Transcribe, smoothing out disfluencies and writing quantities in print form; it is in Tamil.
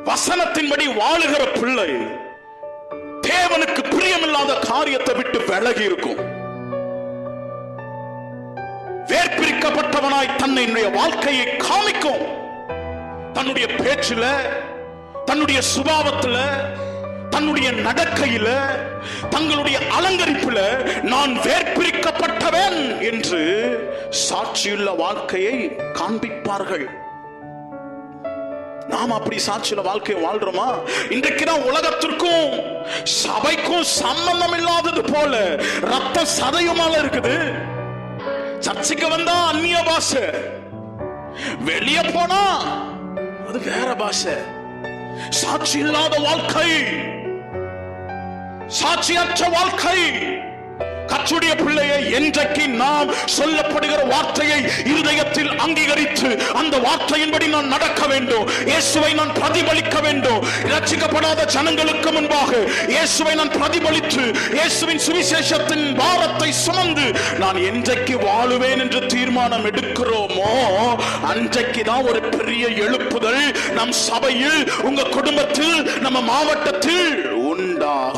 வசனத்தின்படி வாழுகிற பிள்ளை தேவனுக்கு பிரியமில்லாத காரியத்தை விட்டு விலகி இருக்கும். வேர்பிரிக்கப்பட்டவனாய் தன்னுடைய வாழ்க்கையை காமிக்கும். தன்னுடைய பேச்சுல, தன்னுடைய சுபாவத்துல, தன்னுடைய நடக்கையில, தங்களுடைய அலங்கரிப்புல நான் வேர்பிரிக்கப்பட்டவன் என்று சாட்சியுள்ள வாழ்க்கையை காண்பிப்பார்கள். நாம் அப்படி சாட்சியுள்ள வாழ்க்கையை வாழ்றோமா? இன்றைக்கு தான் உலகத்திற்கும் சபைக்கும் சம்பந்தம் இல்லாதது போல ரத்த சதையுமால இருக்குது. சர்ச்சைக்கு வந்தா அந்நிய பாஷை, வெளியே போனா அது வேற பாஷை. சாட்சி இல்லாத வாழ்க்கை, சாட்சியற்ற வாழ்க்கை. கர்த்தருடைய பிள்ளையை என்றைக்கு நாம் சொல்லப்படுகிற வார்த்தையை இருதயத்தில் அங்கீகரித்து அந்த வார்த்தையின்படி நான் நடக்க வேண்டும், இயேசுவை நான் பிரதிபலிக்க வேண்டும். ரட்சிக்கப்படாத ஜனங்களுக்கு முன்பாக இயேசுவை நான் பிரதிபலித்து இயேசுவின் சுவிசேஷத்தின் பாரத்தை சுமந்து நான் என்றைக்கு வாழுவேன் என்று தீர்மானம் எடுக்கிறோமோ அன்றைக்கு தான் ஒரு பெரிய எழுப்புதல் நம் சபையில், உங்க குடும்பத்தில், நம்ம மாவட்டத்தில் உண்டாகும்.